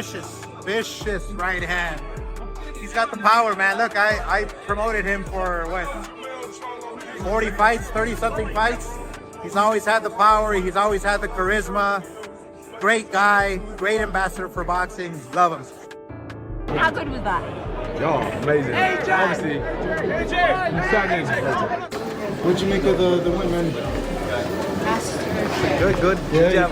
vicious right hand. He's got the power, man. Look, I promoted him for what, 40 fights, 30 something fights. He's always had the power. He's always had the charisma. Great guy, great ambassador for boxing. Love him. How good was that? Yo, amazing. Obviously, What'd you make of the win, man? Good. Yeah.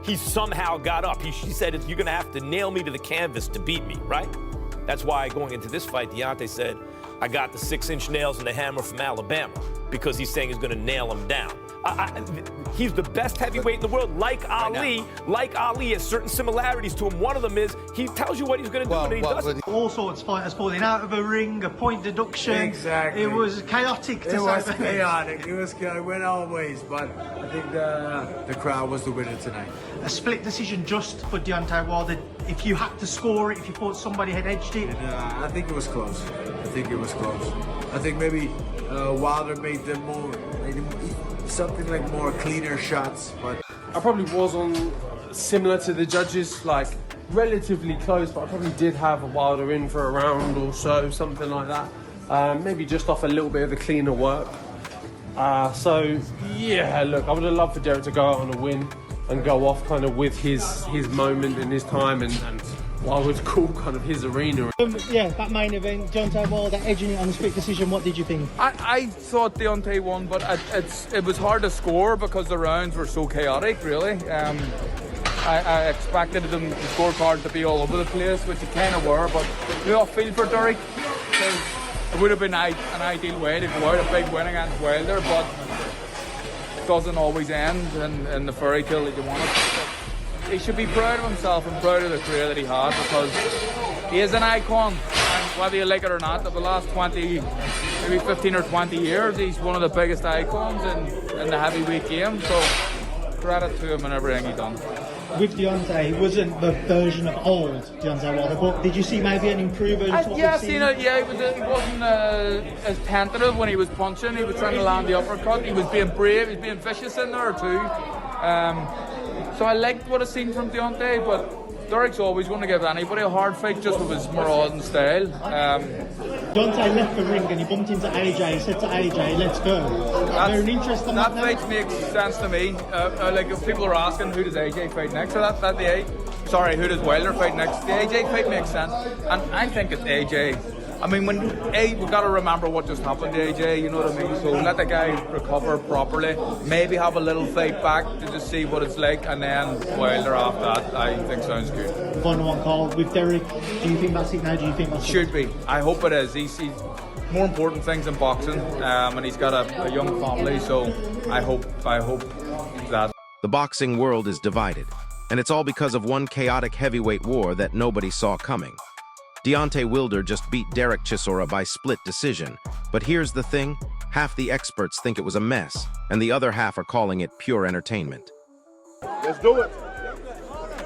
He somehow got up. She said, you're going to have to nail me to the canvas to beat me, right? That's why going into this fight, Deontay said, I got the 6-inch nails and the hammer from Alabama, because he's saying he's going to nail him down. He's the best heavyweight in the world, like Ali. Like Ali has certain similarities to him. One of them is he tells you what he's going to do, and he doesn't. All sorts of fighters falling out of a ring, a point deduction. Exactly. It was chaotic. It was chaotic. It went all ways, but I think the crowd was the winner tonight. A split decision just for Deontay Wilder. If you had to score it, if you thought somebody had edged it. I think it was close. I think maybe Wilder made them something like more cleaner shots, but I probably was on similar to the judges, like relatively close, but I probably did have a Wilder in for a round or so, something like that. Maybe just off a little bit of the cleaner work. So yeah, look, I would have loved for Derek to go out on a win and go off kind of with his moment and his time and what I would call kind of his arena. Yeah, that main event, Deontay Wilder edging it on the split decision. What did you think? I thought Deontay won, but it was hard to score because the rounds were so chaotic, really. I expected them, the scorecards to be all over the place, which it kind of were, but I feel for Derek. It would have been an ideal way to go out, a big win against Wilder, but it doesn't always end in the fairy tale that you want it. He should be proud of himself and proud of the career that he had, because he is an icon, and whether you like it or not, of the last 20, maybe 15 or 20 years, he's one of the biggest icons in the heavyweight game, so credit to him and everything he's done. With Deontay, he wasn't the version of old Deontay Wilder, but did you see maybe an improvement? Yeah, I've seen it. Yeah, he wasn't as tentative when he was punching. He was trying to land the uppercut. He was being brave. He was being vicious in there too. So I liked what I seen from Deontay, but Derek's always going to give anybody a hard fight just with his marauding style. Deontay left the ring and he bumped into AJ. He said to AJ, "Let's go." Very interesting. That fight makes sense to me. Like if people are asking who does AJ fight next, so who does Wilder fight next? The AJ fight makes sense, and I think it's AJ. I mean, we've got to remember what just happened to AJ, you know what I mean? So let the guy recover properly, maybe have a little fight back to just see what it's like, and then Wilder after that, I think sounds good. Final one, Carl, with Derek, do you think that's it now? Do you think that's Should be. I hope it is. He's more important things in boxing, and he's got a young family, so I hope that. The boxing world is divided, and it's all because of one chaotic heavyweight war that nobody saw coming. Deontay Wilder just beat Derek Chisora by split decision. But here's the thing, half the experts think it was a mess, and the other half are calling it pure entertainment. Let's do it.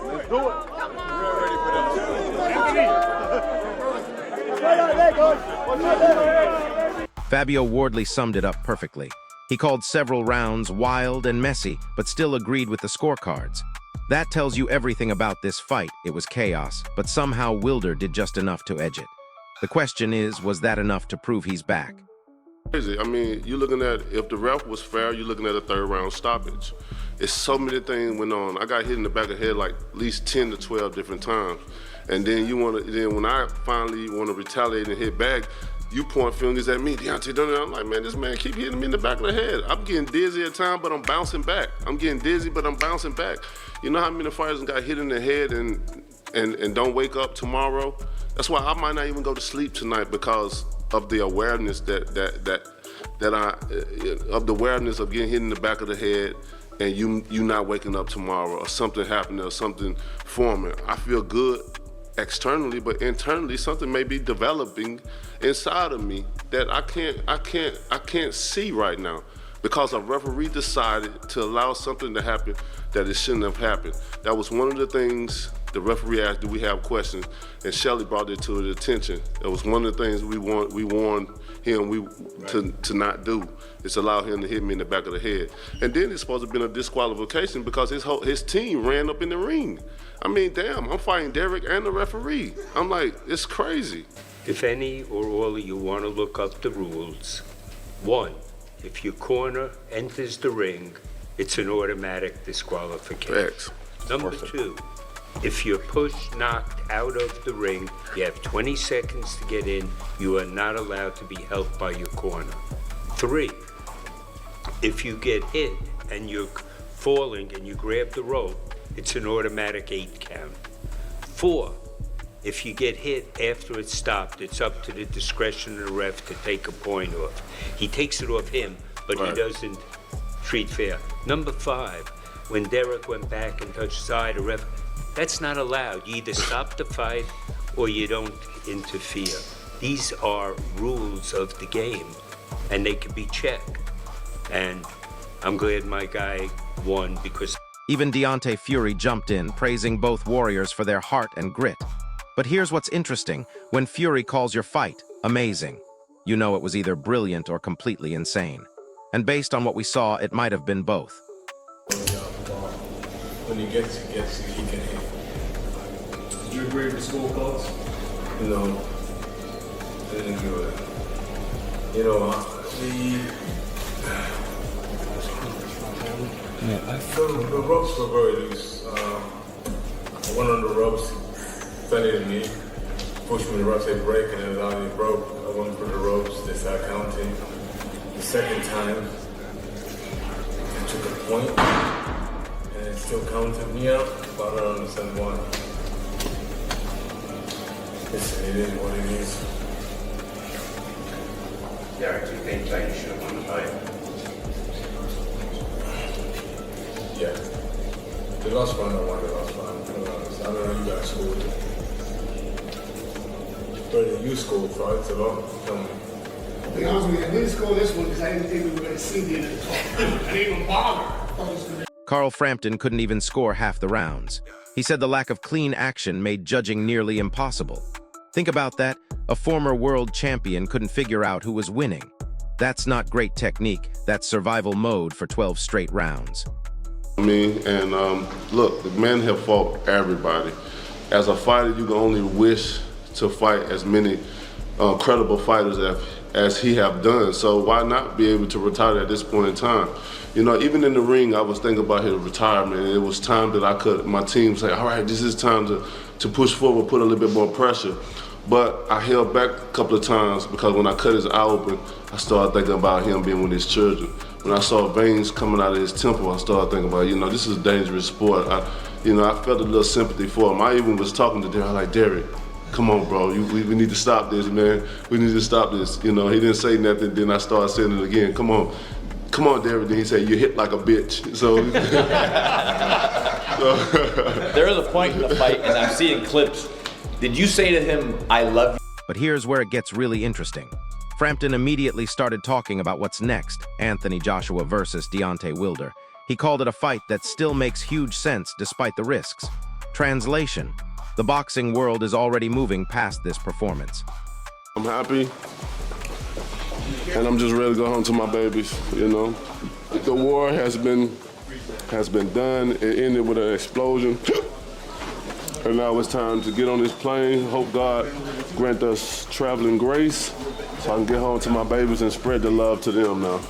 Let's do it. We're ready for this. Fabio Wardley summed it up perfectly. He called several rounds wild and messy, but still agreed with the scorecards. That tells you everything about this fight. It was chaos, but somehow Wilder did just enough to edge it. The question is, was that enough to prove he's back? Crazy. I mean, you're looking at, if the ref was fair, you're looking at a third round stoppage. It's so many things went on. I got hit in the back of the head like at least 10 to 12 different times. And then when I finally want to retaliate and hit back, you point fingers at me, Deontay, I'm like, man, this man keep hitting me in the back of the head. I'm getting dizzy at times, but I'm bouncing back. You know how many fighters got hit in the head and don't wake up tomorrow? That's why I might not even go to sleep tonight, because of the awareness of the awareness of getting hit in the back of the head and you not waking up tomorrow, or something happening, or something forming. I feel good externally, but internally something may be developing inside of me that I can't see right now, because a referee decided to allow something to happen that it shouldn't have happened. That was one of the things the referee asked, do we have questions? And Shelley brought it to his attention. It was one of the things we warned him to not do. It's allow him to hit me in the back of the head. And then it's supposed to have been a disqualification because his team ran up in the ring. I mean, damn, I'm fighting Derek and the referee. I'm like, it's crazy. If any or all of you want to look up the rules, 1, if your corner enters the ring, it's an automatic disqualification. X. Number 2, if you're pushed, knocked out of the ring, you have 20 seconds to get in. You are not allowed to be helped by your corner. 3, if you get hit and you're falling and you grab the rope, it's an automatic 8 count. 4, if you get hit after it's stopped, it's up to the discretion of the ref to take a point off. He takes it off him, but he doesn't treat fair. Number 5, when Derek went back and touched his eye, the ref, that's not allowed. You either stop the fight or you don't interfere. These are rules of the game, and they can be checked. And I'm glad my guy won because... Even Deontay Fury jumped in, praising both warriors for their heart and grit. But here's what's interesting. When Fury calls your fight amazing, you know it was either brilliant or completely insane. And based on what we saw, it might have been both. When he gets, he can hit. Do you agree with the scorecards? No. I didn't agree with it. You know, the ropes were very loose. I went on the ropes, fell to me, pushed me to the ropes, they break, and it already broke. I went through the ropes, they started counting. The second time, I took a point, and it still counted me out, but I don't understand why. Listen, it is what it is. Derek, do you think that you should have won the fight? Yeah. The last one, I won the last one. I don't know you guys scored. But you scored fights a lot. Tell me. To be honest with you, I didn't score this one because I didn't think we were going to see the end of the talk. I didn't even bother. Carl Frampton couldn't even score half the rounds. He said the lack of clean action made judging nearly impossible. Think about that. A former world champion couldn't figure out who was winning. That's not great technique. That's survival mode for 12 straight rounds. And look, the men have fought everybody. As a fighter, you can only wish to fight as many credible fighters as he have done. So why not be able to retire at this point in time? You know, even in the ring, I was thinking about his retirement. It was time that my team say, all right, this is time to push forward, put a little bit more pressure. But I held back a couple of times because when I cut his eye open, I started thinking about him being with his children. When I saw veins coming out of his temple, I started thinking about, you know, this is a dangerous sport. I felt a little sympathy for him. I even was talking to Derek, I was like, Derek, come on, bro, we need to stop this, man. We need to stop this. You know, he didn't say nothing, then I started saying it again. Come on, Derek. Then he said, you hit like a bitch. So. There is a point in the fight, and I'm seeing clips. Did you say to him, I love you? But here's where it gets really interesting. Frampton immediately started talking about what's next, Anthony Joshua versus Deontay Wilder. He called it a fight that still makes huge sense despite the risks. Translation: the boxing world is already moving past this performance. I'm happy, and I'm just ready to go home to my babies, you know. The war has been done. It ended with an explosion. And now it's time to get on this plane. Hope God grant us traveling grace so I can get home to my babies and spread the love to them now.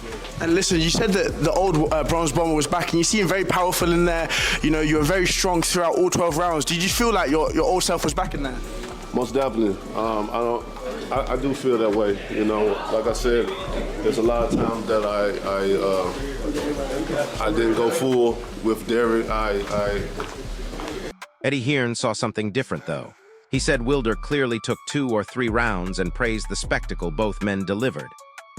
And listen, you said that the old Bronze Bomber was back, and you seem very powerful in there. You know, you were very strong throughout all 12 rounds. Did you feel like your old self was back in there? Most definitely. I do feel that way. You know, like I said, there's a lot of times that I didn't go full with Derek. Eddie Hearn saw something different, though. He said Wilder clearly took 2 or 3 rounds and praised the spectacle both men delivered.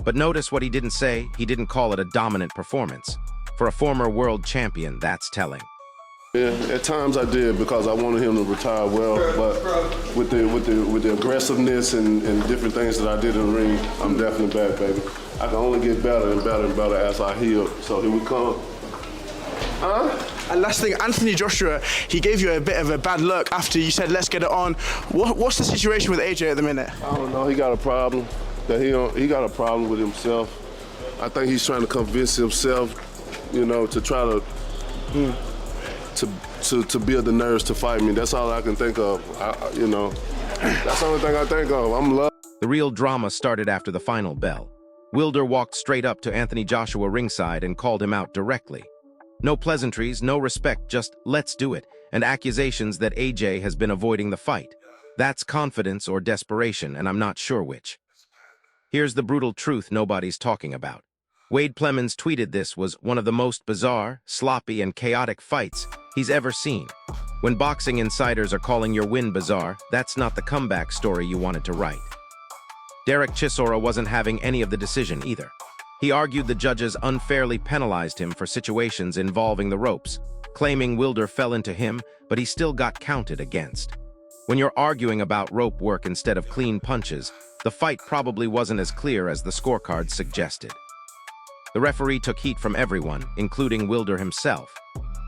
But notice what he didn't say. He didn't call it a dominant performance. For a former world champion, that's telling. Yeah, at times I did because I wanted him to retire well, but with the aggressiveness and different things that I did in the ring, I'm definitely back, baby. I can only get better and better and better as I heal. So here we come. And last thing, Anthony Joshua, he gave you a bit of a bad look after you said, let's get it on. What's the situation with AJ at the minute? I don't know, he got a problem. He got a problem with himself. I think he's trying to convince himself, you know, to try to to build the nerves to fight me. That's all I can think of. You know, that's the only thing I think of. I'm love. The real drama started after the final bell. Wilder walked straight up to Anthony Joshua ringside and called him out directly. No pleasantries, no respect, just let's do it, and accusations that AJ has been avoiding the fight. That's confidence or desperation, and I'm not sure which. Here's the brutal truth nobody's talking about. Wade Plemons tweeted this was one of the most bizarre, sloppy, and chaotic fights he's ever seen. When boxing insiders are calling your win bizarre, that's not the comeback story you wanted to write. Derek Chisora wasn't having any of the decision either. He argued the judges unfairly penalized him for situations involving the ropes, claiming Wilder fell into him, but he still got counted against. When you're arguing about rope work instead of clean punches, the fight probably wasn't as clear as the scorecards suggested. The referee took heat from everyone, including Wilder himself.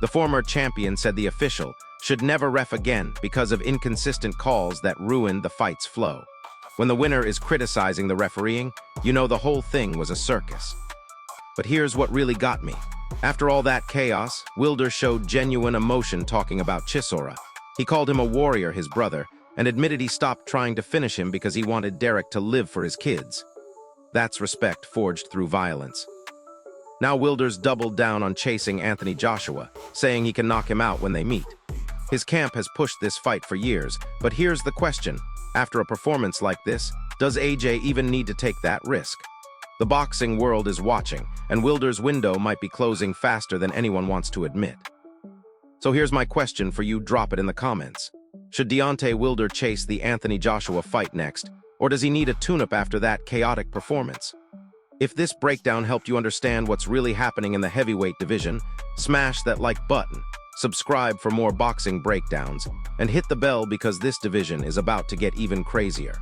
The former champion said the official should never ref again because of inconsistent calls that ruined the fight's flow. When the winner is criticizing the refereeing, you know the whole thing was a circus. But here's what really got me. After all that chaos, Wilder showed genuine emotion talking about Chisora. He called him a warrior, his brother, and admitted he stopped trying to finish him because he wanted Derek to live for his kids. That's respect forged through violence. Now Wilder's doubled down on chasing Anthony Joshua, saying he can knock him out when they meet. His camp has pushed this fight for years, but here's the question. After a performance like this, does AJ even need to take that risk? The boxing world is watching, and Wilder's window might be closing faster than anyone wants to admit. So here's my question for you, drop it in the comments. Should Deontay Wilder chase the Anthony Joshua fight next, or does he need a tune-up after that chaotic performance? If this breakdown helped you understand what's really happening in the heavyweight division, smash that like button, subscribe for more boxing breakdowns, and hit the bell because this division is about to get even crazier.